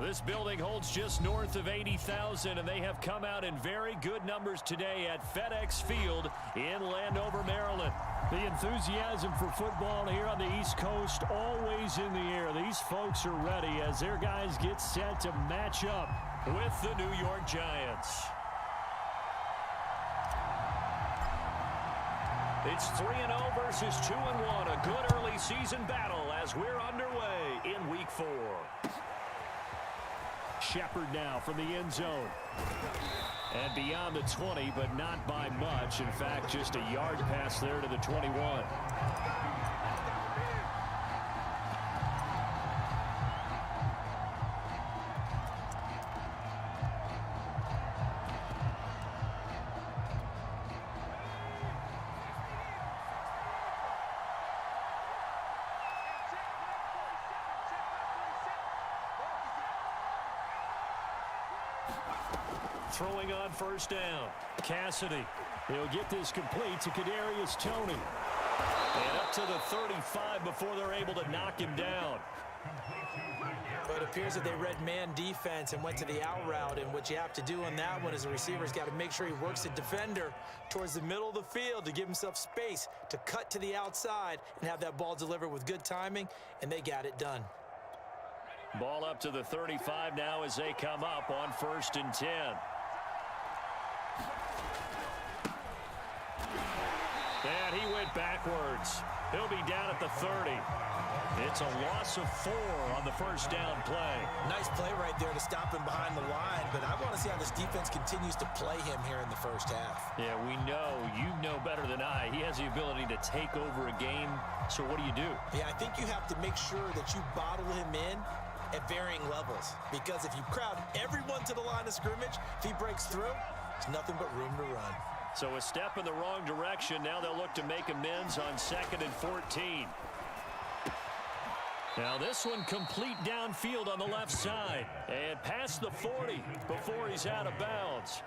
This building holds just north of 80,000, and they have come out in very good numbers today at FedEx Field in Landover, Maryland. The enthusiasm for football here on the East Coast always in the air. These folks are ready as their guys get set to match up with the New York Giants. It's 3-0 versus 2-1, a good early season battle as we're underway in Week 4. Shepard now from the end zone. And beyond the 20, but not by much. In fact, just a yard pass there to the 21. Throwing on first down. Cassidy. He'll get this complete to Kadarius Toney. And up to the 35 before they're able to knock him down. But it appears that they read man defense and went to the out route. And what you have to do on that one is the receiver's got to make sure he works the defender towards the middle of the field to give himself space to cut to the outside and have that ball delivered with good timing, and they got it done. Ball up to the 35 now as they come up on 1st and 10. And he went backwards. He'll be down at the 30. It's a loss of 4 on the first down play. Nice play right there to stop him behind the line, but I want to see how this defense continues to play him here in the first half. Yeah, we know. You know better than I. He has the ability to take over a game, so what do you do? Yeah, I think you have to make sure that you bottle him in at varying levels, because if you crowd everyone to the line of scrimmage, if he breaks through, there's nothing but room to run. So a step in the wrong direction. Now they'll look to make amends on 2nd and 14. Now this one complete downfield on the left side and past the 40 before he's out of bounds.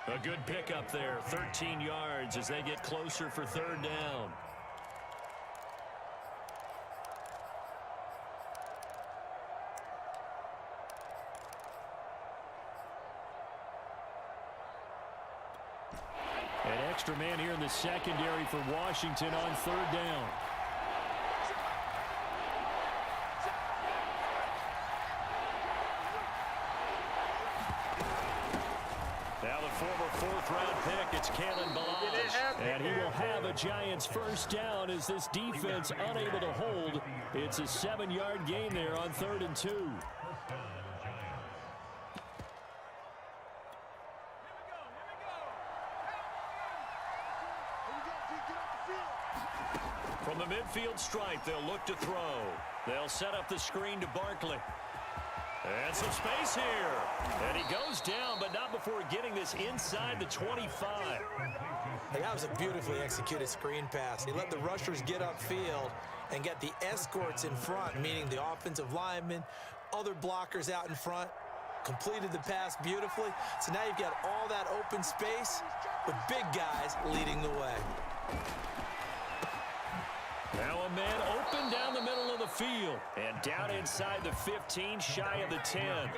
A good pickup there, 13 yards as they get closer for 3rd down. An extra man here in the secondary for Washington on 3rd down. Now the former 4th-round pick, it's Kalen Ballage. And he will have a Giants first down as this defense unable to hold. It's a 7-yard gain there on 3rd and 2. From the midfield stripe, they'll look to throw. They'll set up the screen to Barkley. And some space here. And he goes down, but not before getting this inside the 25. Hey, that was a beautifully executed screen pass. He let the rushers get upfield and get the escorts in front, meaning the offensive linemen, other blockers out in front. Completed the pass beautifully. So now you've got all that open space with big guys leading the way. Now a man open down the middle of the field. And down inside the 15, shy of the 10.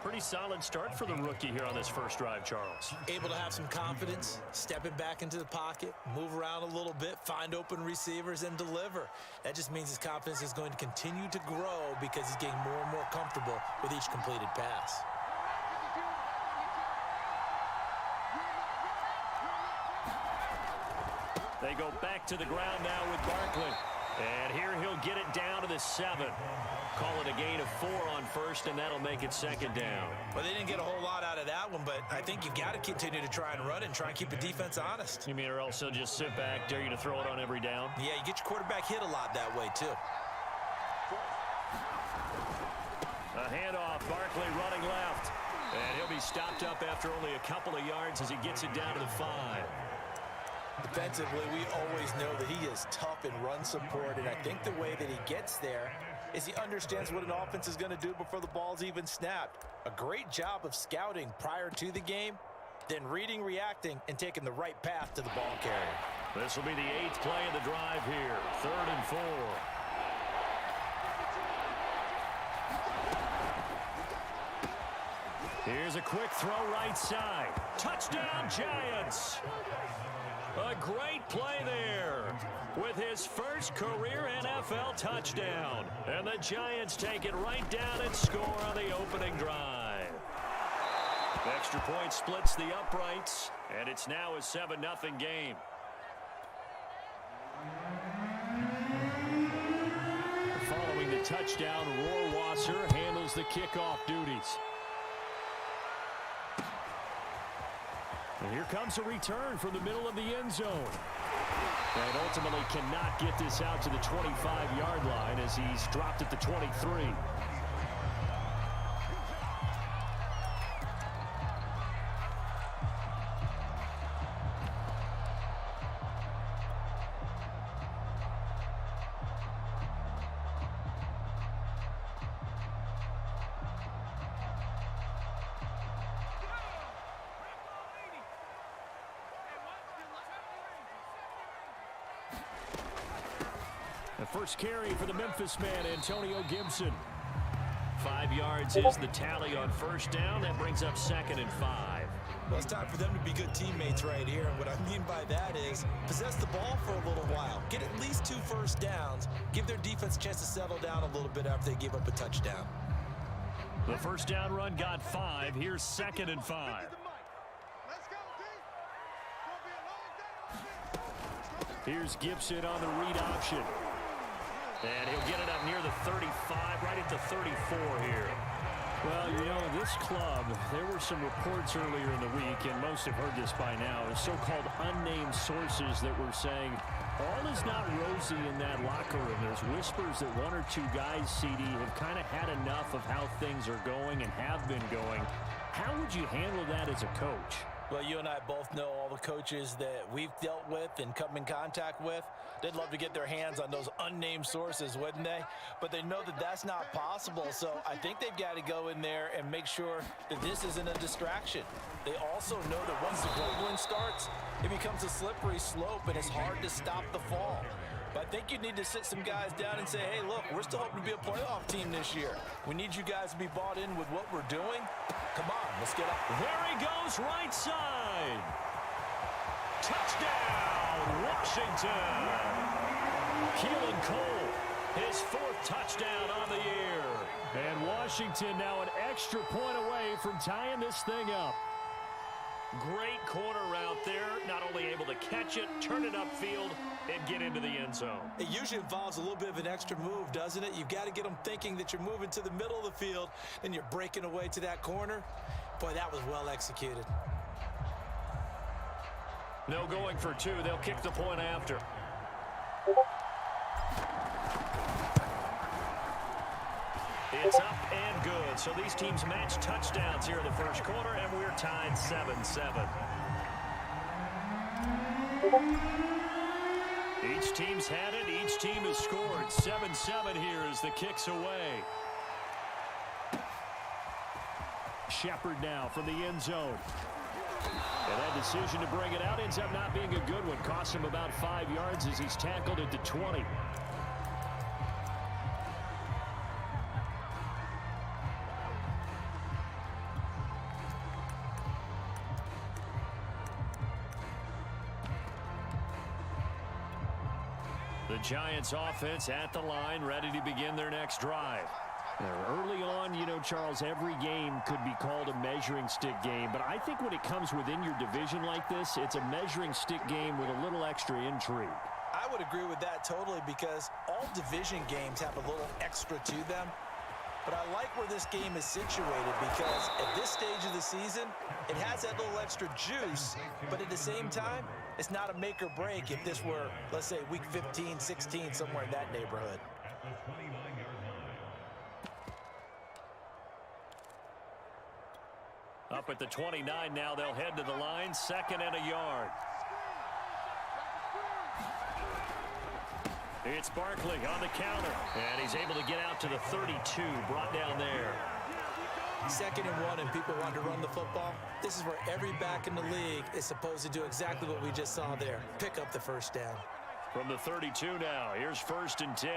Pretty solid start for the rookie here on this first drive, Charles. Able to have some confidence, stepping back into the pocket, move around a little bit, find open receivers, and deliver. That just means his confidence is going to continue to grow because he's getting more and more comfortable with each completed pass. They go back to the ground now with Barkley. And here he'll get it down to the 7. Call it a gain of 4 on 1st, and that'll make it 2nd down. Well, they didn't get a whole lot out of that one, but I think you've got to continue to try and run and try and keep the defense honest. You mean or else he'll just sit back, dare you to throw it on every down? Yeah, you get your quarterback hit a lot that way, too. A handoff, Barkley running left. And he'll be stopped up after only a couple of yards as he gets it down to the 5. Defensively, we always know that he is tough in run support, and I think the way that he gets there is he understands what an offense is going to do before the ball's even snapped. A great job of scouting prior to the game, then reading, reacting, and taking the right path to the ball carrier. This will be the 8th play of the drive here, 3rd and 4. Here's a quick throw right side. Touchdown, Giants. A great play there with his first career NFL touchdown. And the Giants take it right down and score on the opening drive. Extra point splits the uprights, and it's now a 7-0 game. Following the touchdown, Rohrwasser handles the kickoff duties. And here comes a return from the middle of the end zone. And ultimately cannot get this out to the 25-yard line as he's dropped at the 23. The first carry for the Memphis man, Antonio Gibson. 5 yards is the tally on first down. That brings up 2nd and 5. Well, it's time for them to be good teammates right here. And what I mean by that is possess the ball for a little while. Get at least 2 first downs. Give their defense a chance to settle down a little bit after they give up a touchdown. The first down run got 5. Here's 2nd and 5. Here's Gibson on the read option. And he'll get it up near the 35, right at the 34 here. Well, you know, this club, there were some reports earlier in the week, and most have heard this by now, so-called unnamed sources that were saying all is not rosy in that locker room. There's whispers that 1 or 2 guys, CD, have kind of had enough of how things are going and have been going. How would you handle that as a coach? Well, you and I both know all the coaches that we've dealt with and come in contact with. They'd love to get their hands on those unnamed sources, wouldn't they? But they know that that's not possible, so I think they've got to go in there and make sure that this isn't a distraction. They also know that once the grumbling starts, it becomes a slippery slope, and it's hard to stop the fall. But I think you need to sit some guys down and say, hey, look, we're still hoping to be a playoff team this year. We need you guys to be bought in with what we're doing. Come on, let's get up. There he goes, right side. Touchdown, Washington. Keelan Cole, his 4th touchdown on the year. And Washington now an extra point away from tying this thing up. Great corner route there. Not only able to catch it, turn it upfield, and get into the end zone. It usually involves a little bit of an extra move, doesn't it? You've got to get them thinking that you're moving to the middle of the field, and you're breaking away to that corner. Boy, that was well executed. No going for 2. They'll kick the point after. It's up and good. So these teams match touchdowns here in the first quarter, and we're tied 7-7. Each team's had it. Each team has scored. 7-7 here as the kick's away. Shepard now from the end zone. And that decision to bring it out ends up not being a good one. Costs him about 5 yards as he's tackled at the 20. The Giants offense at the line, ready to begin their next drive. Early on, you know, Charles, every game could be called a measuring stick game. But I think when it comes within your division like this, it's a measuring stick game with a little extra intrigue. I would agree with that totally because all division games have a little extra to them. But I like where this game is situated because at this stage of the season, it has that little extra juice. But at the same time, it's not a make or break if this were, let's say, week 15, 16, somewhere in that neighborhood. Up at the 29 now, they'll head to the line. 2nd and a yard. It's Barkley on the counter. And he's able to get out to the 32, brought down there. 2nd and 1 and people want to run the football. This is where every back in the league is supposed to do exactly what we just saw there. Pick up the first down. From the 32 now, here's 1st and 10.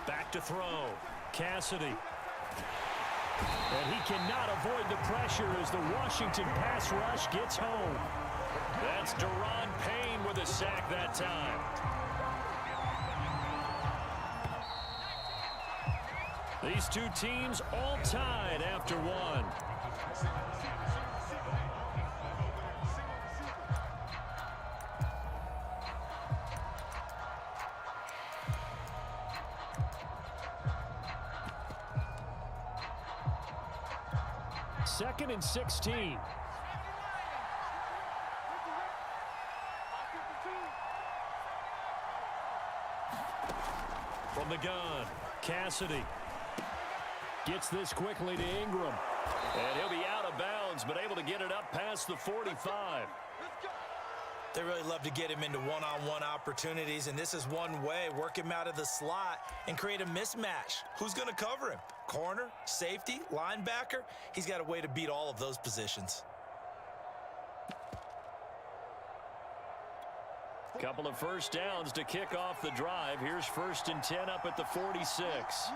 Back to throw. Cassidy. And he cannot avoid the pressure as the Washington pass rush gets home. That's Deron Payne with a sack that time. These two teams all tied after one. Second and 16. From the gun, Cassidy. Gets this quickly to Ingram. And he'll be out of bounds, but able to get it up past the 45. They really love to get him into one-on-one opportunities, and this is one way. Work him out of the slot and create a mismatch. Who's going to cover him? Corner, safety, linebacker? He's got a way to beat all of those positions. Couple of first downs to kick off the drive. Here's 1st and 10 up at the 46.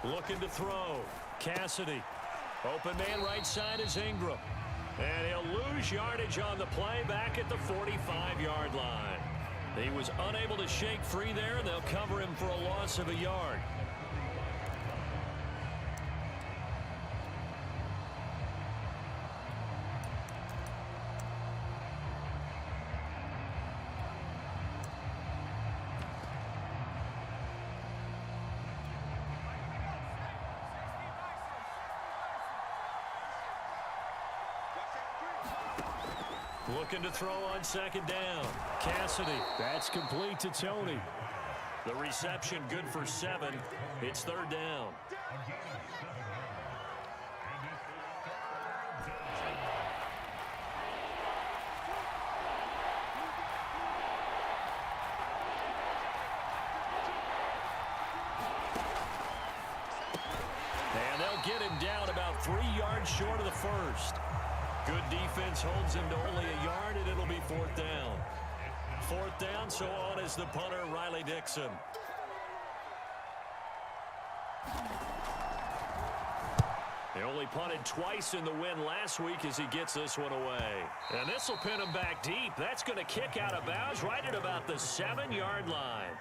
Looking to throw. Cassidy. Open man right side is Ingram. And he'll lose yardage on the play back at the 45-yard line. He was unable to shake free there, and they'll cover him for a loss of a yard. Looking to throw on 2nd down. Cassidy. That's complete to Tony. The reception good for 7. It's 3rd down. And they'll get him down about 3 yards short of the first. Good defense holds him to only a yard, and it'll be 4th down. 4th down, so on is the punter, Riley Dixon. He only punted twice in the win last week as he gets this one away. And this will pin him back deep. That's going to kick out of bounds right at about the 7-yard line.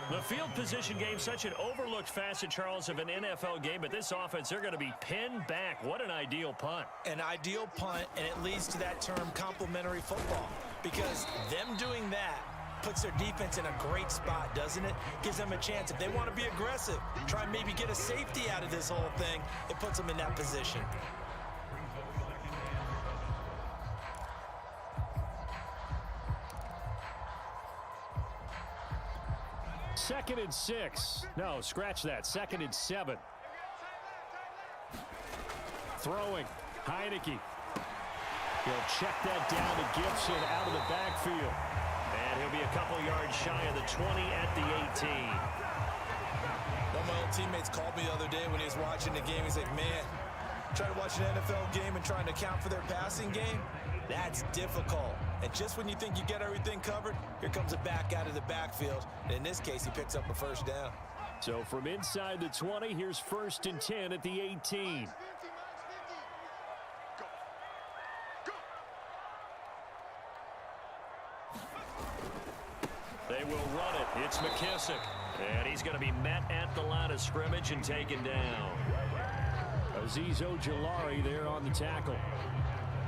The field position game, such an overlooked facet, Charles, of an NFL game, but this offense, they're going to be pinned back. What an ideal punt. An ideal punt, and it leads to that term complementary football, because them doing that puts their defense in a great spot, doesn't it? Gives them a chance. If they want to be aggressive, try and maybe get a safety out of this whole thing, it puts them in that position. Second and 6. No, scratch that. 2nd and 7. Throwing. Heineke. He'll check that down to Gibson out of the backfield. And he'll be a couple yards shy of the 20 at the 18. One of my old teammates called me the other day when he was watching the game. He's like, man, trying to watch an NFL game and trying to account for their passing game, that's difficult. And just when you think you get everything covered, here comes a back out of the backfield. And in this case, he picks up a 1st down. So from inside the 20, here's 1st and 10 at the 18. They will run it. It's McKissick. And he's going to be met at the line of scrimmage and taken down. Azeez Ojulari there on the tackle.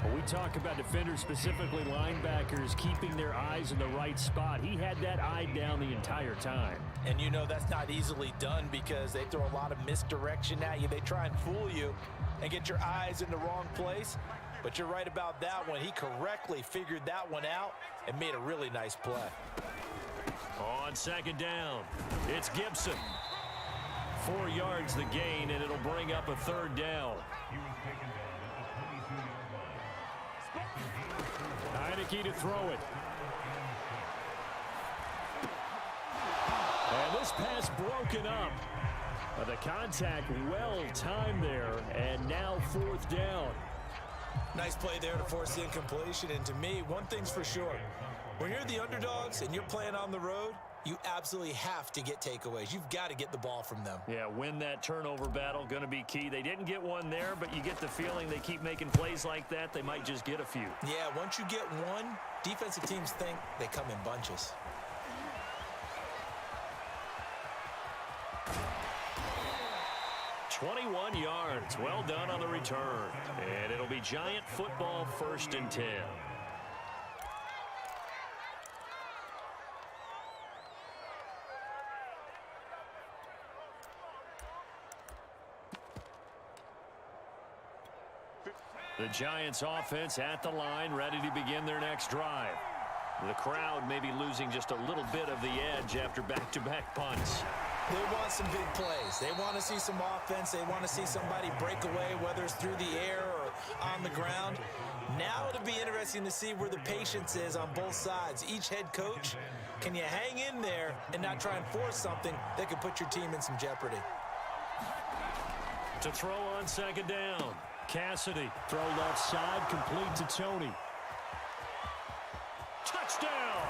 When we talk about defenders, specifically linebackers, keeping their eyes in the right spot, he had that eye down the entire time. And you know that's not easily done because they throw a lot of misdirection at you. They try and fool you and get your eyes in the wrong place. But you're right about that one. He correctly figured that one out and made a really nice play. On 2nd down, it's Gibson. 4 yards the gain, and it'll bring up a 3rd down. Heineke to throw it. And this pass broken up. The contact well timed there, and now 4th down. Nice play there to force the incompletion. And to me, one thing's for sure. When you're the underdogs and you're playing on the road, you absolutely have to get takeaways. You've got to get the ball from them. Yeah, win that turnover battle, going to be key. They didn't get one there, but you get the feeling they keep making plays like that, they might just get a few. Yeah, once you get one, defensive teams think they come in bunches. "21 yards. Well done on the return. And it'll be Giant football, 1st and 10. The Giants offense at the line, ready to begin their next drive. The crowd may be losing just a little bit of the edge after back-to-back punts. They want some big plays. They want to see some offense. They want to see somebody break away, whether it's through the air or on the ground. Now it'll be interesting to see where the patience is on both sides. Each head coach, can you hang in there and not try and force something that could put your team in some jeopardy? To throw on 2nd down. Cassidy. Throw left side, complete to Tony. Touchdown!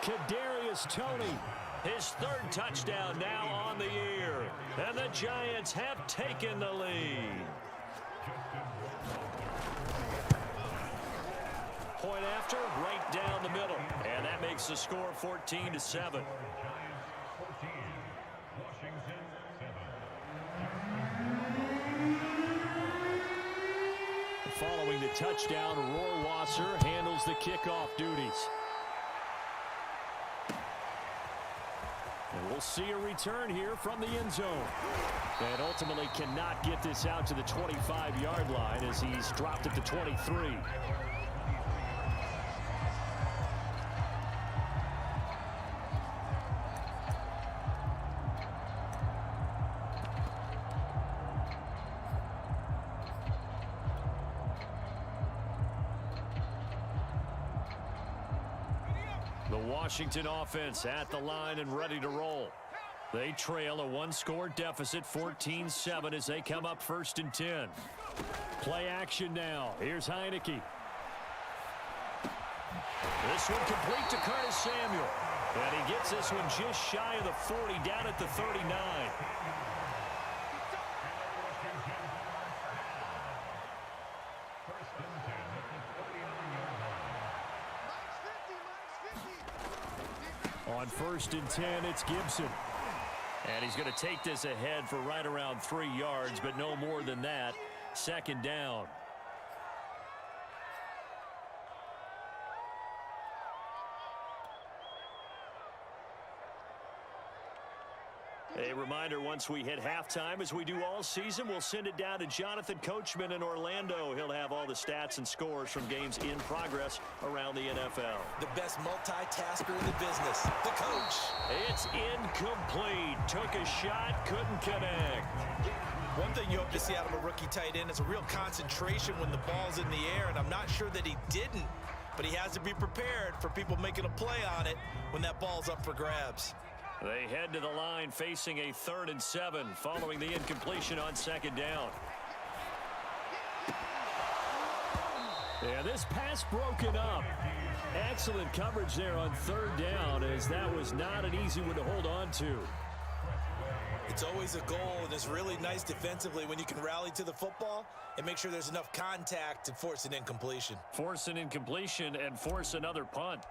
Kadarius Toney. His 3rd touchdown now on the year. And the Giants have taken the lead. Point after, right down the middle. And that makes the score 14-7. Following the touchdown, Rohrwasser handles the kickoff duties. And we'll see a return here from the end zone. And ultimately cannot get this out to the 25-yard line as he's dropped at the 23. The Washington offense at the line and ready to roll. They trail a 1-score deficit, 14-7, as they come up 1st and 10. Play action now. Here's Heineke. This one complete to Curtis Samuel. And he gets this one just shy of the 40, down at the 39. On 1st and 10, it's Gibson. And he's going to take this ahead for right around 3 yards, but no more than that. 2nd down. A reminder, once we hit halftime, as we do all season, we'll send it down to Jonathan Coachman in Orlando. He'll have all the stats and scores from games in progress around the NFL. The best multitasker in the business, the coach. It's incomplete. Took a shot, couldn't connect. One thing you hope to see out of a rookie tight end is a real concentration when the ball's in the air, and I'm not sure that he didn't, but he has to be prepared for people making a play on it when that ball's up for grabs. They head to the line facing a 3rd and 7 following the incompletion on 2nd down. Yeah, this pass broken up. Excellent coverage there on 3rd down, as that was not an easy one to hold on to. It's always a goal, and it's really nice defensively when you can rally to the football and make sure there's enough contact to force an incompletion. Force an incompletion and force another punt.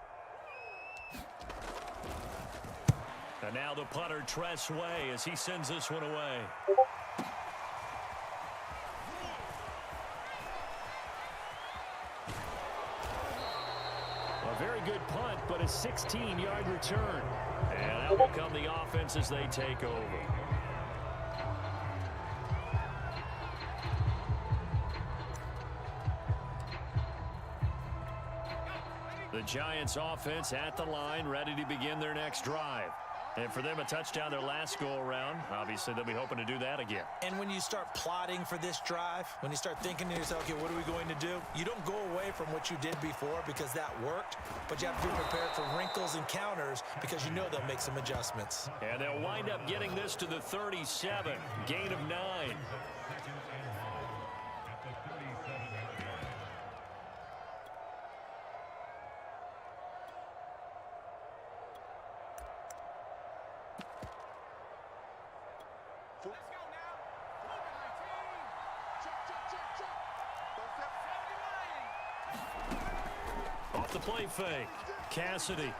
And now the punter, Tress Way, as he sends this one away. A very good punt, but a 16-yard return. And that will come the offense as they take over. The Giants offense at the line, ready to begin their next drive. And for them, a touchdown their last go-around. Obviously, they'll be hoping to do that again. And when you start plotting for this drive, when you start thinking to yourself, okay, what are we going to do? You don't go away from what you did before because that worked, but you have to be prepared for wrinkles and counters because you know they'll make some adjustments. And they'll wind up getting this to the 37, gain of 9. Off the play fake. Cassidy.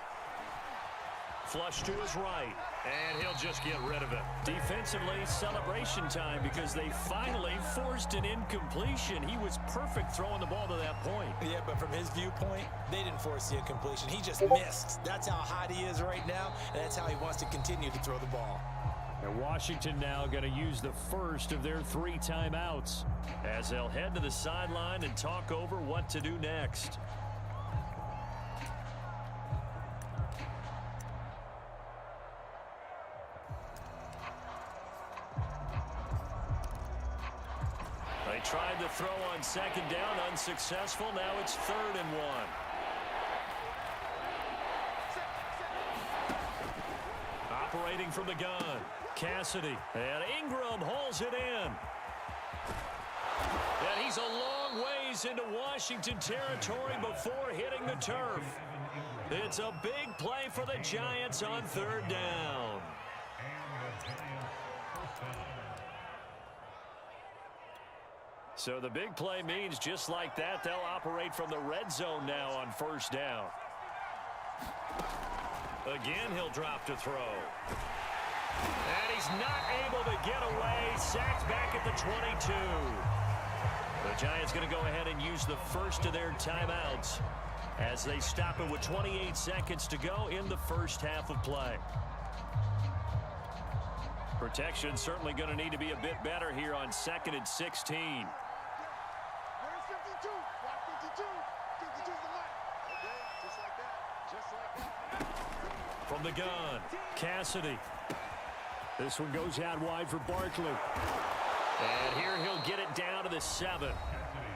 Flush to his right. And he'll just get rid of it. Defensively, celebration time because they finally forced an incompletion. He was perfect throwing the ball to that point. Yeah, but from his viewpoint, they didn't force the incompletion. He just missed. That's how hot he is right now, and that's how he wants to continue to throw the ball. And Washington now going to use the first of their 3 timeouts, as they'll head to the sideline and talk over what to do next. They tried to throw on second down, unsuccessful. Now it's 3rd and 1. Operating from the gun, Cassidy, and Ingram hauls it in. And he's a long ways into Washington territory before hitting the turf. It's a big play for the Giants on 3rd down. So the big play means just like that, they'll operate from the red zone now on 1st down. Again, he'll drop to throw. And he's not able to get away. Sacked back at the 22. The Giants going to go ahead and use the first of their timeouts as they stop it with 28 seconds to go in the first half of play. Protection certainly going to need to be a bit better here on 2nd and 16. Where's 52? Block 52. 52's the mark. Okay, just like that. Just like that. From the gun, Cassidy. This one goes out wide for Barkley. And here he'll get it down to the 7.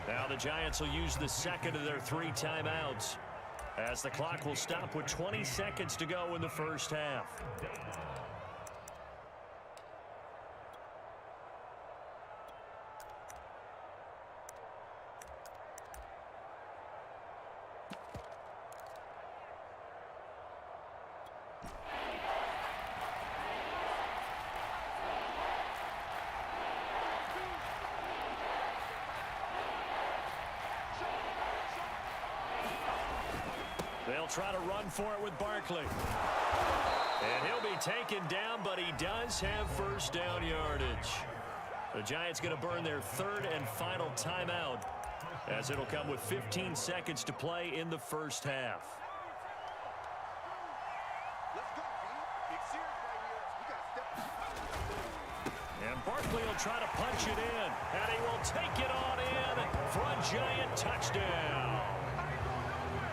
Now the Giants will use the second of their 3 timeouts as the clock will stop with 20 seconds to go in the first half. They'll try to run for it with Barkley. And he'll be taken down, but he does have 1st down yardage. The Giants going to burn their 3rd and final timeout as it'll come with 15 seconds to play in the first half. Let's go, B. Big series right here. We got to step. And Barkley will try to punch it in. And he will take it on in for a Giant touchdown.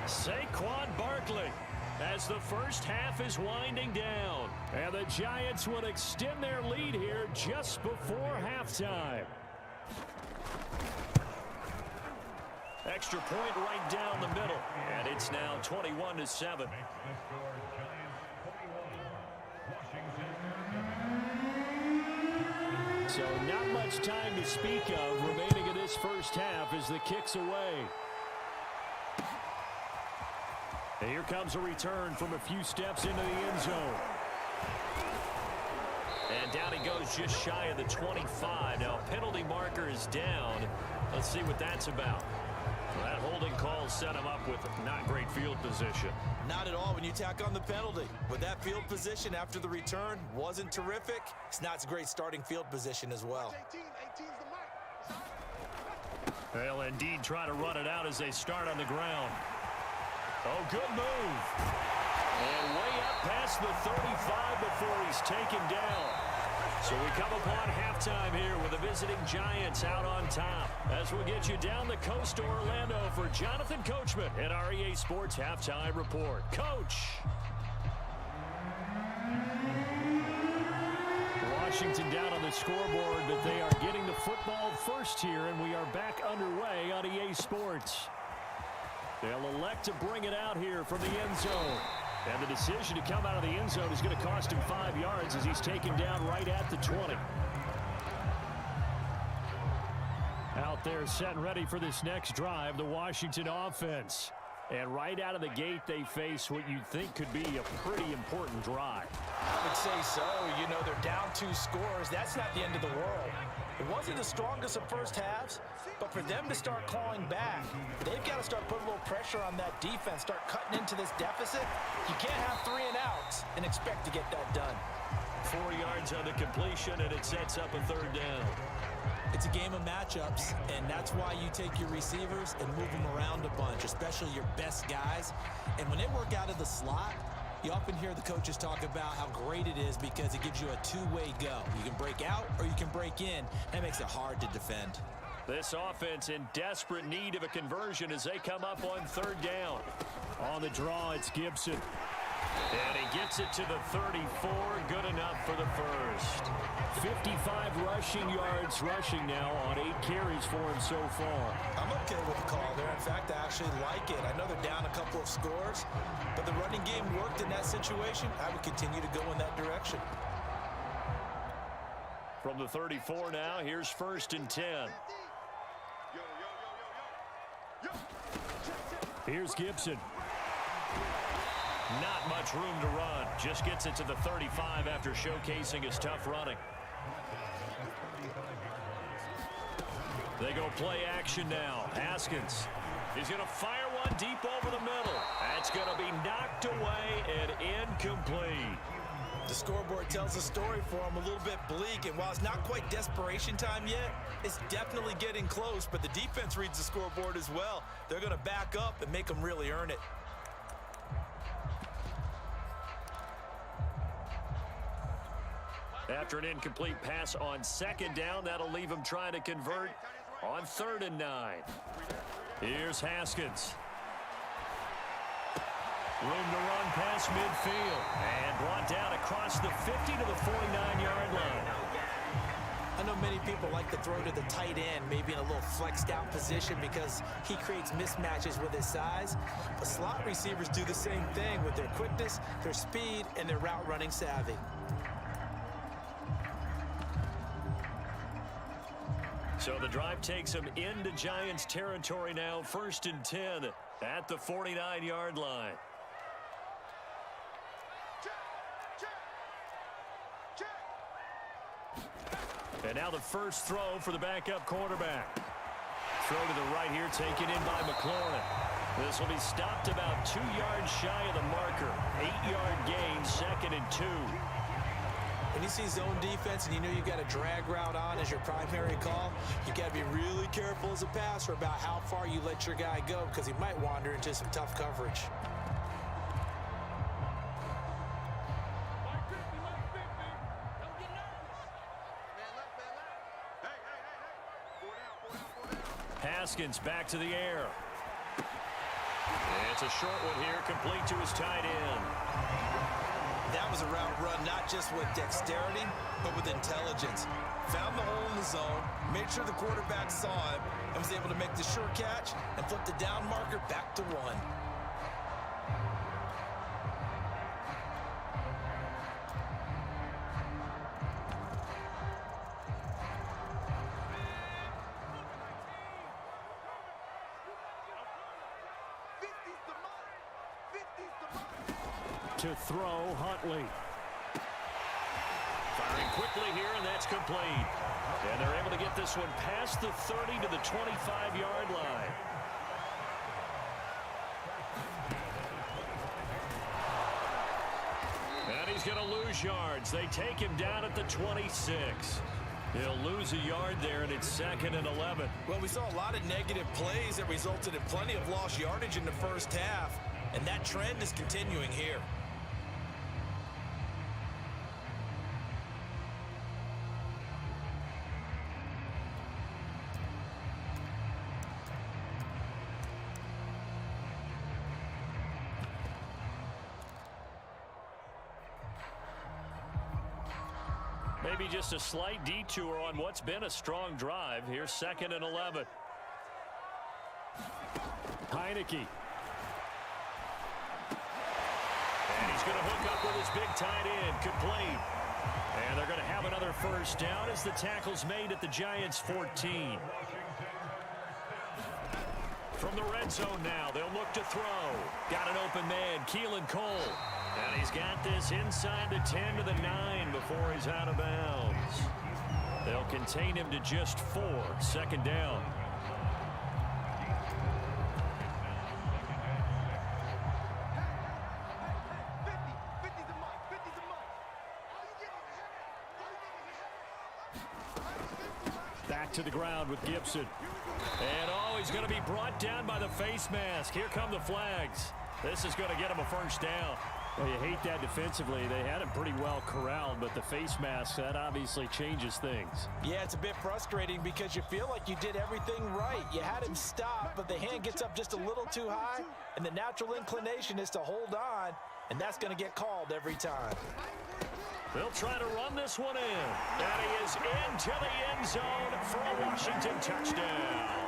Saquon Barkley as the first half is winding down. And the Giants would extend their lead here just before halftime. Extra point right down the middle. And it's now 21-7. So not much time to speak of remaining in this first half as the kick's away. And here comes a return from a few steps into the end zone. And down he goes just shy of the 25. Now penalty marker is down. Let's see what that's about. Well, that holding call set him up with not great field position. Not at all when you tack on the penalty. But that field position after the return wasn't terrific. It's not a great starting field position as well. 18's the mark. They'll indeed try to run it out as they start on the ground. Oh, good move. And way up past the 35 before he's taken down. So we come upon halftime here with the visiting Giants out on top. As we'll get you down the coast to Orlando for Jonathan Coachman at our EA Sports Halftime Report. Coach. Washington down on the scoreboard, but they are getting the football first here, and we are back underway on EA Sports. They'll elect to bring it out here from the end zone. And the decision to come out of the end zone is going to cost him 5 yards as he's taken down right at the 20. Out there set and ready for this next drive, the Washington offense. And right out of the gate, they face what you'd think could be a pretty important drive. I would say so. You know, they're down 2 scores. That's not the end of the world. It wasn't the strongest of first halves, but for them to start clawing back, they've got to start putting a little pressure on that defense, start cutting into this deficit. You can't have 3 and outs and expect to get that done. 4 yards on the completion, and it sets up a 3rd down. It's a game of matchups, and that's why you take your receivers and move them around a bunch, especially your best guys. And when they work out of the slot, you often hear the coaches talk about how great it is because it gives you a 2-way go. You can break out or you can break in. That makes it hard to defend. This offense in desperate need of a conversion as they come up on 3rd down. On the draw, it's Gibson. And he gets it to the 34, good enough for the first. 55 rushing yards rushing now on 8 carries for him so far. I'm okay with the call there. In fact, I actually like it. I know they're down a couple of scores, but the running game worked in that situation. I would continue to go in that direction. From the 34 now, here's 1st and 10. Here's Gibson. Not much room to run. Just gets it to the 35 after showcasing his tough running. They go play action now. Haskins. He's going to fire one deep over the middle. That's going to be knocked away and incomplete. The scoreboard tells a story for him, a little bit bleak, and while it's not quite desperation time yet, it's definitely getting close, but the defense reads the scoreboard as well. They're going to back up and make them really earn it. After an incomplete pass on 2nd down, that'll leave him trying to convert on 3rd and 9. Here's Haskins. Room to run past midfield. And brought down across the 50 to the 49-yard line. I know many people like to throw to the tight end, maybe in a little flexed out position because he creates mismatches with his size. But slot receivers do the same thing with their quickness, their speed, and their route running savvy. So the drive takes him into Giants territory now. 1st and 10 at the 49-yard line. And now the first throw for the backup quarterback. Throw to the right here, taken in by McLaurin. This will be stopped about 2 yards shy of the marker. 8-yard gain, 2nd and 2. When you see zone defense and you know you've got a drag route on as your primary call, you got to be really careful as a passer about how far you let your guy go because he might wander into some tough coverage. Haskins back to the air. It's a short one here, complete to his tight end. That was a route run not just with dexterity, but with intelligence. Found the hole in the zone, made sure the quarterback saw him, and was able to make the sure catch and flip the down marker back to 1. To throw, Huntley. Firing quickly here, and that's complete. And they're able to get this one past the 30 to the 25-yard line. And he's going to lose yards. They take him down at the 26. He'll lose a yard there, and it's 2nd and 11. Well, we saw a lot of negative plays that resulted in plenty of lost yardage in the first half, and that trend is continuing here. Maybe just a slight detour on what's been a strong drive. Here's 2nd and 11. Heineke. And he's going to hook up with his big tight end, complete. And they're going to have another first down as the tackle's made at the Giants' 14. From the red zone now, they'll look to throw. Got an open man, Keelan Cole. And he's got this inside the 10 to the 9 before he's out of bounds. They'll contain him to just 4, 2nd down. Back to the ground with Gibson. And he's going to be brought down by the face mask. Here come the flags. This is going to get him a first down. Well, you hate that defensively. They had him pretty well corralled, but the face mask, that obviously changes things. Yeah, it's a bit frustrating because you feel like you did everything right. You had him stop, but the hand gets up just a little too high, and the natural inclination is to hold on, and that's going to get called every time. They'll try to run this one in. And he is into the end zone for a Washington touchdown.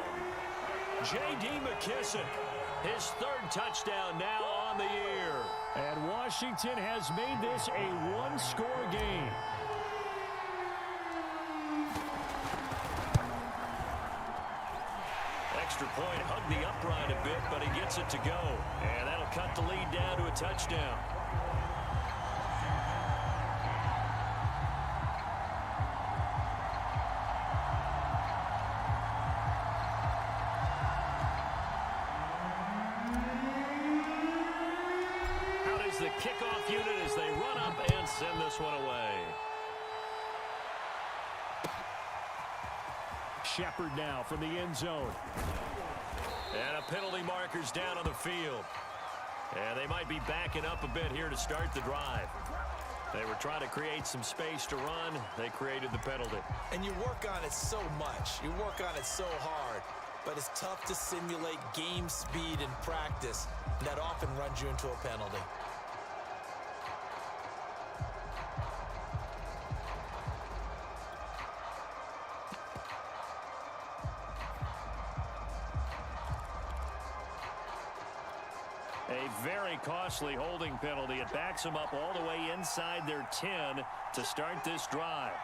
J.D. McKissick, his 3rd touchdown now on the year. And Washington has made this a one-score game. Extra point, hugged the upright a bit, but he gets it to go. And that'll cut the lead down to a touchdown. The kickoff unit as they run up and send this one away. Shepard now from the end zone. And a penalty marker's down on the field. And they might be backing up a bit here to start the drive. They were trying to create some space to run. They created the penalty. And you work on it so much. You work on it so hard. But it's tough to simulate game speed in practice. And that often runs you into a penalty. A very costly holding penalty. It backs them up all the way inside their 10 to start this drive.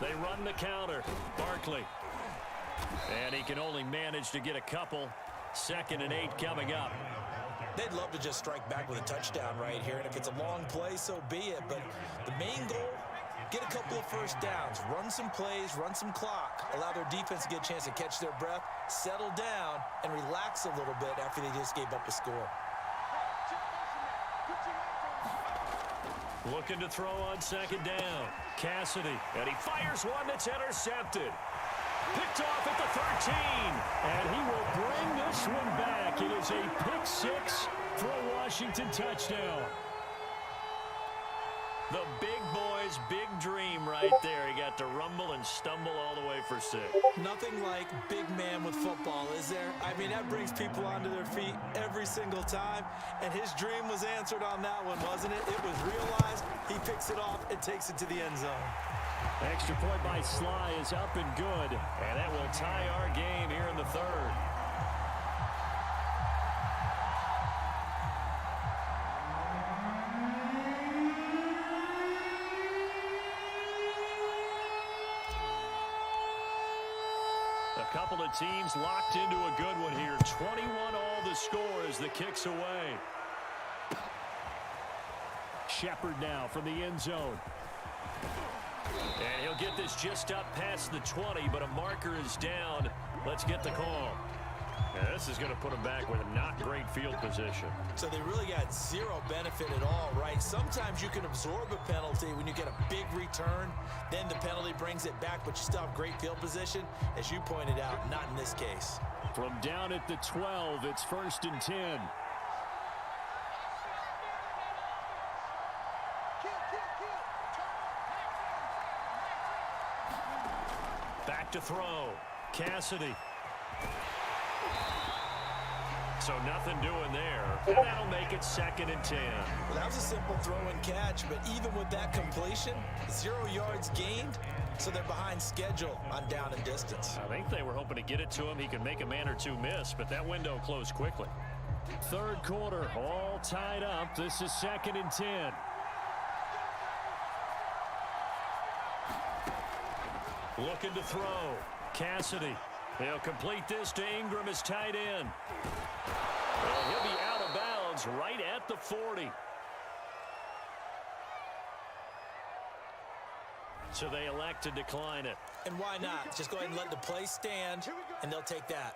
They run the counter. Barkley. And he can only manage to get a couple. 2nd and 8 coming up. They'd love to just strike back with a touchdown right here. And if it's a long play, so be it. But the main goal, get a couple of first downs, run some plays, run some clock, allow their defense to get a chance to catch their breath, settle down, and relax a little bit after they just gave up a score. Looking to throw on 2nd down. Cassidy, and he fires one that's intercepted. Picked off at the 13. And he will bring this one back. It is a pick 6 for a Washington touchdown. The big boy's big dream right there. He got to rumble and stumble all the way for 6. Nothing like big man with football, is there? I mean, that brings people onto their feet every single time. And his dream was answered on that one, wasn't it? It was realized. He picks it off and takes it to the end zone. Extra point by Sly is up and good. And that will tie our game here in the 3rd. A couple of teams locked into a good one here. 21 all the score as the kick's away. Shepard now from the end zone. And he'll get this just up past the 20, but a marker is down. Let's get the call. And this is going to put him back with a not great field position. So they really got zero benefit at all, right? Sometimes you can absorb a penalty when you get a big return. Then the penalty brings it back, but you still have great field position. As you pointed out, not in this case. From down at the 12, it's 1st and 10. Back to throw. Cassidy. So nothing doing there. And that'll make it 2nd and 10. Well, that was a simple throw and catch, but even with that completion, 0 yards gained, so they're behind schedule on down and distance. I think they were hoping to get it to him. He could make a man or two miss, but that window closed quickly. 3rd quarter, all tied up. This is 2nd and 10. Looking to throw. Cassidy. He'll complete this to Ingram as tight end. Well, he'll be out of bounds right at the 40. So they elect to decline it. And why not? Just go ahead and let the play stand, and they'll take that.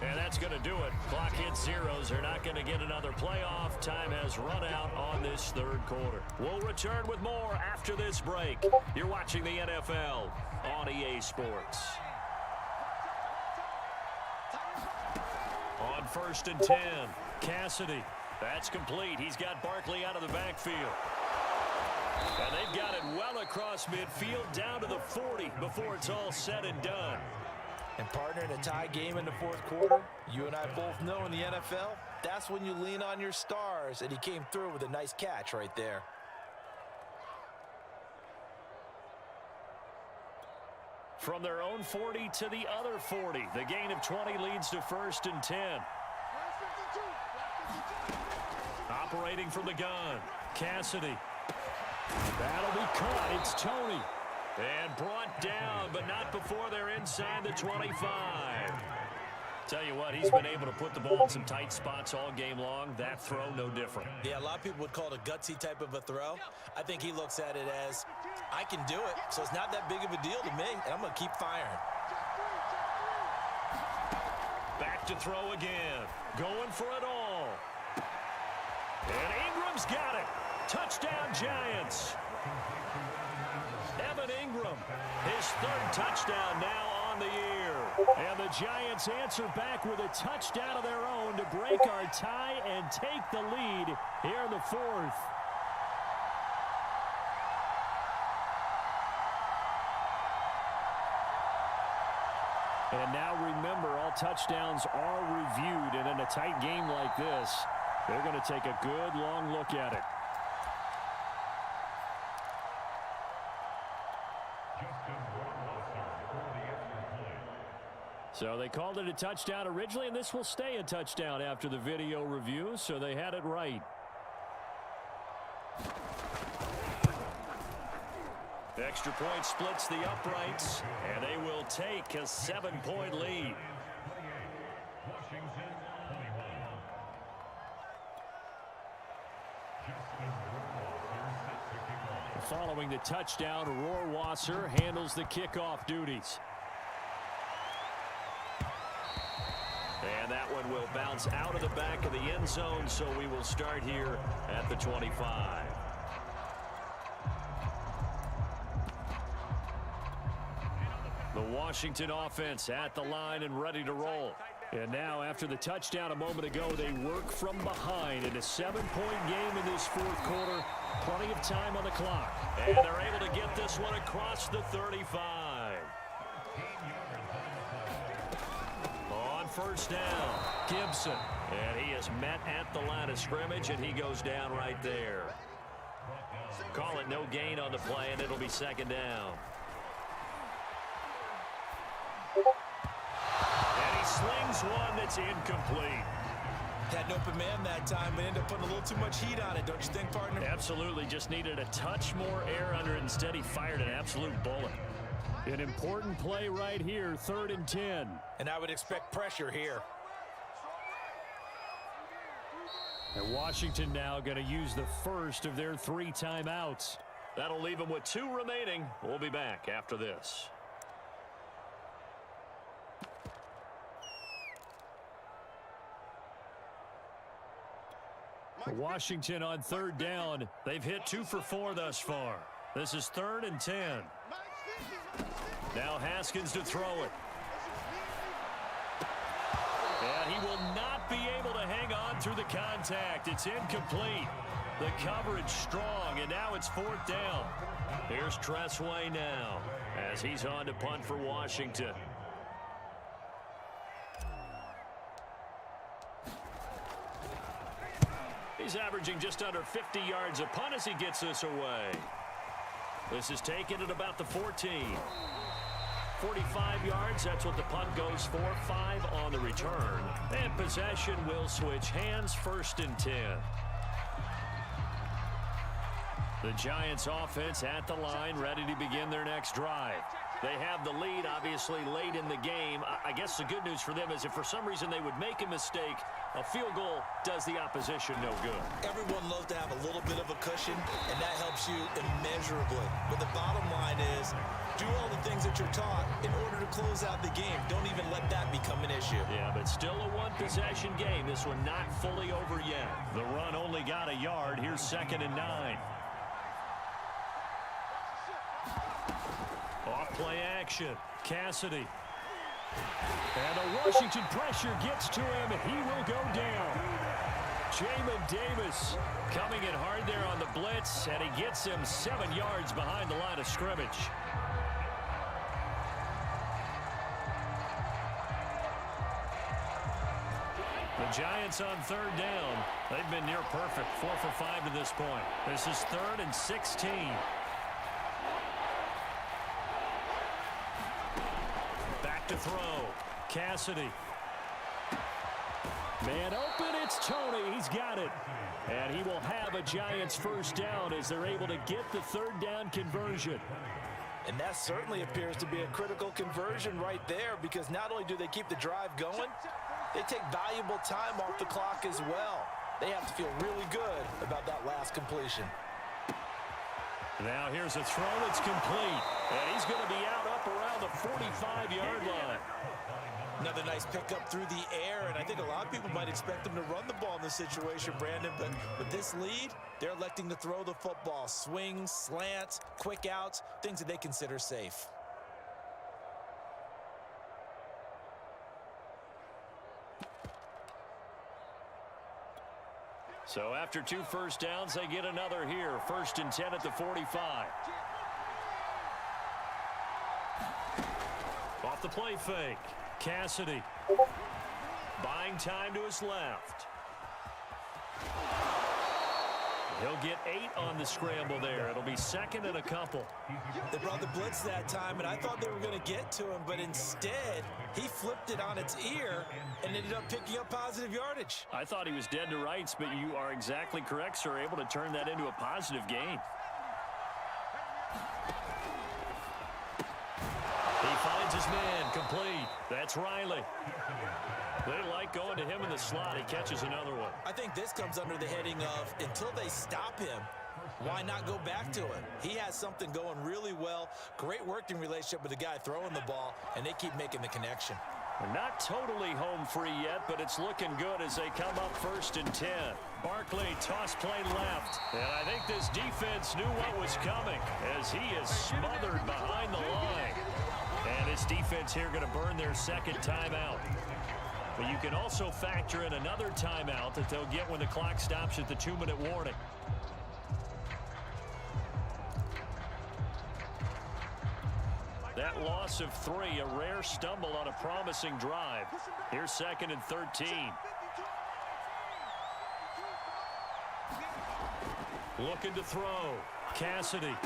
And that's going to do it. Clock hits zeros. They're not going to get another playoff. Time has run out on this 3rd quarter. We'll return with more after this break. You're watching the NFL on EA Sports. On 1st and 10, Cassidy. That's complete. He's got Barkley out of the backfield. And they've got it well across midfield down to the 40 before it's all said and done. And partner, in a tie game in the 4th quarter, you and I both know in the NFL, that's when you lean on your stars, and he came through with a nice catch right there. From their own 40 to the other 40, the gain of 20 leads to 1st and 10. Operating from the gun, Cassidy. That'll be caught. It's Tony. And brought down, but not before they're inside the 25. Tell you what, he's been able to put the ball in some tight spots all game long. That throw, no different. Yeah, a lot of people would call it a gutsy type of a throw. I think he looks at it as, I can do it, so it's not that big of a deal to me, and I'm going to keep firing. Back to throw again. Going for it all. And Ingram's got it. Touchdown, Giants. Evan Ingram, his 3rd touchdown now on the year. And the Giants answer back with a touchdown of their own to break our tie and take the lead here in the 4th. And now remember, all touchdowns are reviewed, and in a tight game like this, they're going to take a good long look at it. So they called it a touchdown originally, and this will stay a touchdown after the video review, so they had it right. Extra point splits the uprights, and they will take a 7-point lead. Following the touchdown, Rohrwasser handles the kickoff duties. And that one will bounce out of the back of the end zone, so we will start here at the 25. The Washington offense at the line and ready to roll. And now, after the touchdown a moment ago, they work from behind in a 7-point game in this 4th quarter. Plenty of time on the clock. And they're able to get this one across the 35. On 1st down, Gibson. And he is met at the line of scrimmage, and he goes down right there. Call it no gain on the play, and it'll be 2nd down. And he slings one that's incomplete. Had an open man that time, but ended up putting a little too much heat on it, don't you think, partner? Absolutely. Just needed a touch more air under it. Instead, he fired an absolute bullet. An important play right here, 3rd and 10. And I would expect pressure here. And Washington now going to use the first of their 3 timeouts. That'll leave them with 2 remaining. We'll be back after this. Washington on 3rd down. They've hit 2 for 4 thus far. This is 3rd and 10. Now Haskins to throw it. And he will not be able to hang on through the contact. It's incomplete. The coverage strong, and now it's 4th down. Here's Tressway now as he's on to punt for Washington. He's averaging just under 50 yards a punt as he gets this away. This is taken at about the 14. 45 yards, that's what the punt goes for. 5 on the return. And possession will switch hands, 1st and 10. The Giants offense at the line, ready to begin their next drive. They have the lead, obviously, late in the game. I guess the good news for them is if for some reason they would make a mistake, a field goal does the opposition no good. Everyone loves to have a little bit of a cushion, and that helps you immeasurably. But the bottom line is, do all the things that you're taught in order to close out the game. Don't even let that become an issue. Yeah, but still a one-possession game. This one not fully over yet. The run only got a yard. Here's 2nd and 9. Off-play action. Cassidy. And the Washington pressure gets to him. He will go down. Jamin Davis coming in hard there on the blitz, and he gets him 7 yards behind the line of scrimmage. The Giants on 3rd down. They've been near perfect. 4 for 5 to this point. This is 3rd and 16. Back to throw. Cassidy. Man open, it's Tony. He's got it. And he will have a Giants 1st down as they're able to get the 3rd down conversion. And that certainly appears to be a critical conversion right there, because not only do they keep the drive going, they take valuable time off the clock as well. They have to feel really good about that last completion. Now here's a throw. It's complete. And he's going to be out up around the 45-yard line. Another nice pickup through the air, and I think a lot of people might expect them to run the ball in this situation, Brandon, but with this lead, they're electing to throw the football. Swings, slants, quick outs, things that they consider safe. So after 2 1st downs, they get another here. 1st and 10 at the 45. Off the play fake. Cassidy. Buying time to his left. He'll get 8 on the scramble there. It'll be 2nd and a couple. They brought the blitz that time, and I thought they were going to get to him, but instead, he flipped it on its ear and ended up picking up positive yardage. I thought he was dead to rights, but you are exactly correct, sir. Able to turn that into a positive gain. He finds his man, complete. That's Riley. They like going to him in the slot. He catches another one. I think this comes under the heading of, until they stop him, why not go back to him? He has something going really well. Great working relationship with the guy throwing the ball, and they keep making the connection. They're not totally home free yet, but it's looking good as they come up 1st and 10. Barkley, toss play left. And I think this defense knew what was coming as he is smothered behind the line. And this defense here going to burn their 2nd timeout. But you can also factor in another timeout that they'll get when the clock stops at the 2-minute warning. That loss of 3, a rare stumble on a promising drive. Here's 2nd and 13. Looking to throw. Cassidy.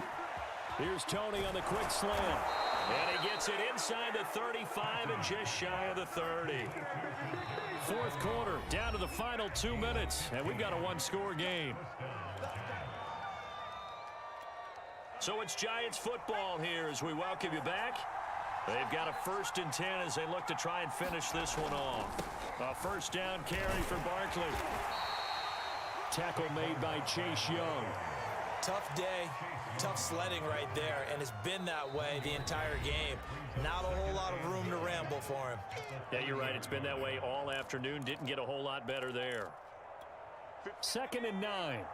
Here's Tony on the quick slant. And he gets it inside the 35 and just shy of the 30. 4th quarter, down to the final 2 minutes, and we've got a 1-score game. So it's Giants football here as we welcome you back. They've got a 1st and 10 as they look to try and finish this one off. A 1st down carry for Barkley. Tackle made by Chase Young. Tough day, tough sledding right there, and it's been that way the entire game. Not a whole lot of room to ramble for him. Yeah, you're right. It's been that way all afternoon. Didn't get a whole lot better there. 2nd and 9.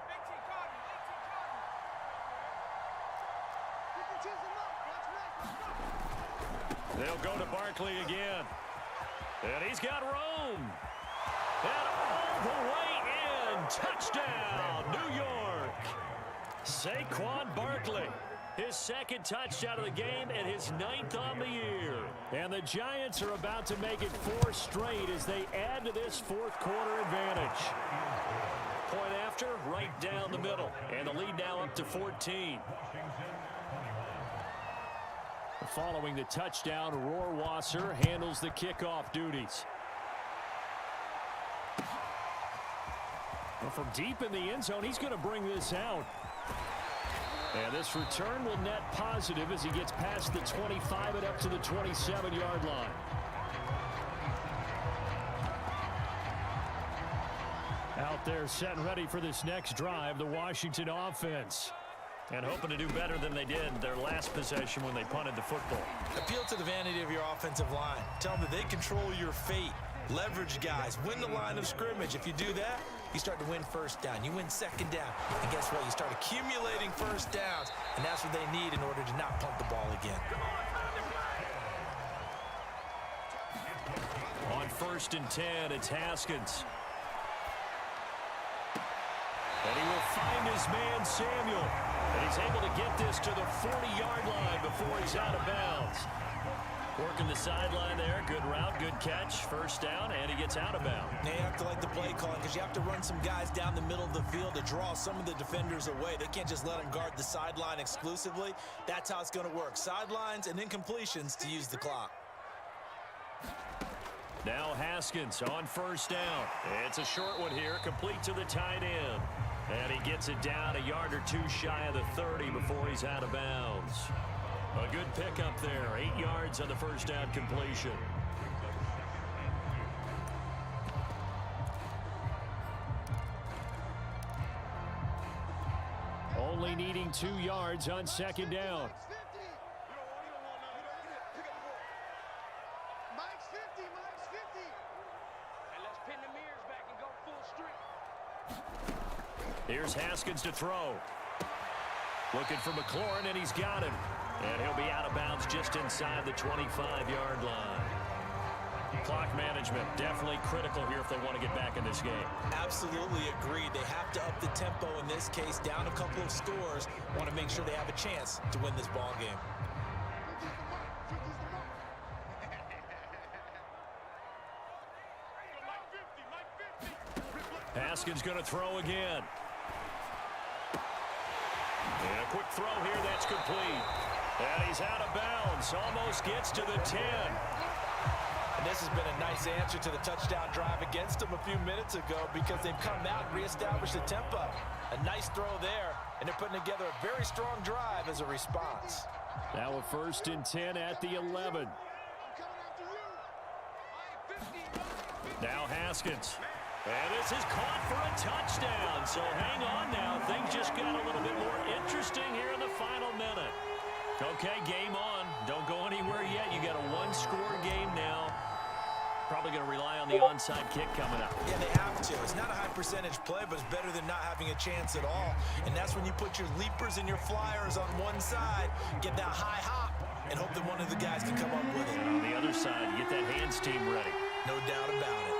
They'll go to Barkley again. And he's got room. And all the way in. Touchdown, New York. Saquon Barkley. His second touchdown of the game and his 9th on the year. And the Giants are about to make it 4 straight as they add to this fourth quarter advantage. Point after, right down the middle. And the lead now up to 14. Following the touchdown, Rohrwasser handles the kickoff duties. Well, from deep in the end zone, he's going to bring this out. And this return will net positive as he gets past the 25 and up to the 27-yard line. Out there set and ready for this next drive, the Washington offense. And hoping to do better than they did their last possession when they punted the football. Appeal to the vanity of your offensive line. Tell them that they control your fate. Leverage guys. Win the line of scrimmage. If you do that, you start to win first down. You win second down. And guess what? You start accumulating first downs. And that's what they need in order to not punt the ball again. On 1st and 10, it's Haskins. And he will find his man, Samuel. And he's able to get this to the 40-yard line before he's out of bounds. Working the sideline there. Good route, good catch. First down, and he gets out of bounds. Now you have to like the play calling because you have to run some guys down the middle of the field to draw some of the defenders away. They can't just let them guard the sideline exclusively. That's how it's going to work. Sidelines and then completions to use the clock. Now Haskins on 1st down. It's a short one here, complete to the tight end. And he gets it down a yard or 2 shy of the 30 before he's out of bounds. A good pickup there, 8 yards on the first down completion. Only needing 2 yards on 2nd down. Mike's 50, Mike's 50. And let's pin the mirrors back and go full streak. Here's Haskins to throw. Looking for McLaurin, and he's got him. And he'll be out of bounds just inside the 25-yard line. Clock management, definitely critical here if they want to get back in this game. Absolutely agreed. They have to up the tempo in this case, down a couple of scores. Want to make sure they have a chance to win this ball game. 50's the mark. 50's the mark. Mike 50, Mike 50. Haskins going to throw again. And a quick throw here, that's complete. And he's out of bounds, almost gets to the 10. And this has been a nice answer to the touchdown drive against them a few minutes ago because they've come out and reestablished the tempo. A nice throw there, and they're putting together a very strong drive as a response. Now a 1st and 10 at the 11. I'm coming after you. Mike 50. Now Haskins. And this is caught for a touchdown. So hang on now. Things just got a little bit more interesting here in the final minute. Okay, game on. Don't go anywhere yet. You got a 1-score game now. Probably going to rely on the onside kick coming up. Yeah, they have to. It's not a high percentage play, but it's better than not having a chance at all. And that's when you put your leapers and your flyers on one side, get that high hop, and hope that one of the guys can come up with it. And on the other side, you get that hands team ready. No doubt about it.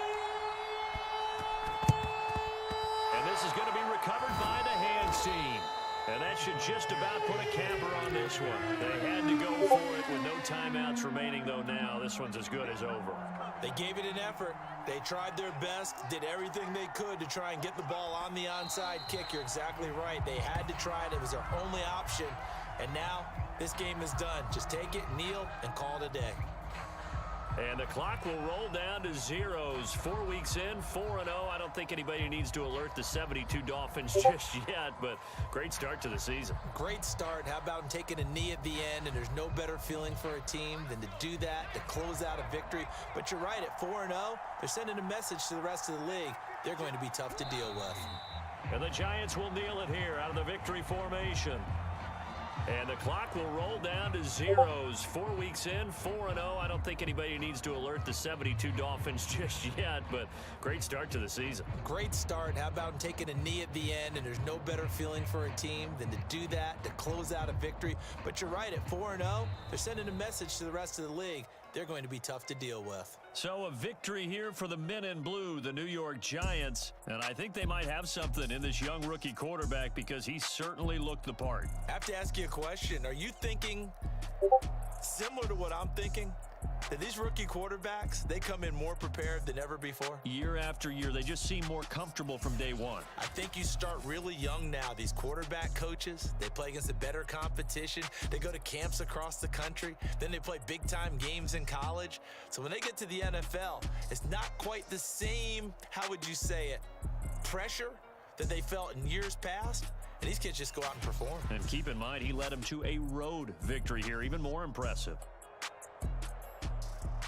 And this is going to be recovered by the hands team. And that should just about put a capper on this one. They had to go for it with no timeouts remaining, though now this one's as good as over. They gave it an effort. They tried their best, did everything they could to try and get the ball on the onside kick. You're exactly right. They had to try it. It was their only option. And now this game is done. Just take it, kneel, and call it a day. And the clock will roll down to zeros. 4 weeks in, 4-0. I don't think anybody needs to alert the 72 Dolphins just yet, but great start to the season. Great start. How about taking a knee at the end? And there's no better feeling for a team than to do that, to close out a victory. But you're right, at 4-0, they're sending a message to the rest of the league. They're going to be tough to deal with. And the Giants will kneel it here out of the victory formation. And the clock will roll down to zeros. 4 weeks in, 4-0. I don't think anybody needs to alert the 72 Dolphins just yet, but great start to the season. Great start. How about taking a knee at the end? And there's no better feeling for a team than to do that, to close out a victory. But you're right, at 4-0, they're sending a message to the rest of the league. they're going to be tough to deal with. So a victory here for the men in blue, the New York Giants. And I think they might have something in this young rookie quarterback because he certainly looked the part. I have to ask you a question. Are you thinking similar to what I'm thinking? That these rookie quarterbacks, they come in more prepared than ever before? Year after year, they just seem more comfortable from day one. I think you start really young now. These quarterback coaches, they play against a better competition. They go to camps across the country. Then they play big-time games in college. So when they get to the NFL, it's not quite the same, how would you say it, pressure that they felt in years past. And these kids just go out and perform. And keep in mind, he led them to a road victory here, even more impressive.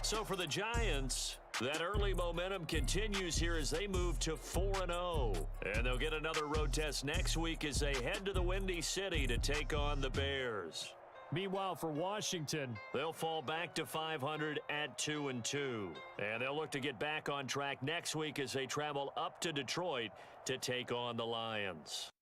So for the Giants, that early momentum continues here as they move to 4-0. And they'll get another road test next week as they head to the Windy City to take on the Bears. Meanwhile, for Washington, they'll fall back to 500 at 2-2. And they'll look to get back on track next week as they travel up to Detroit to take on the Lions.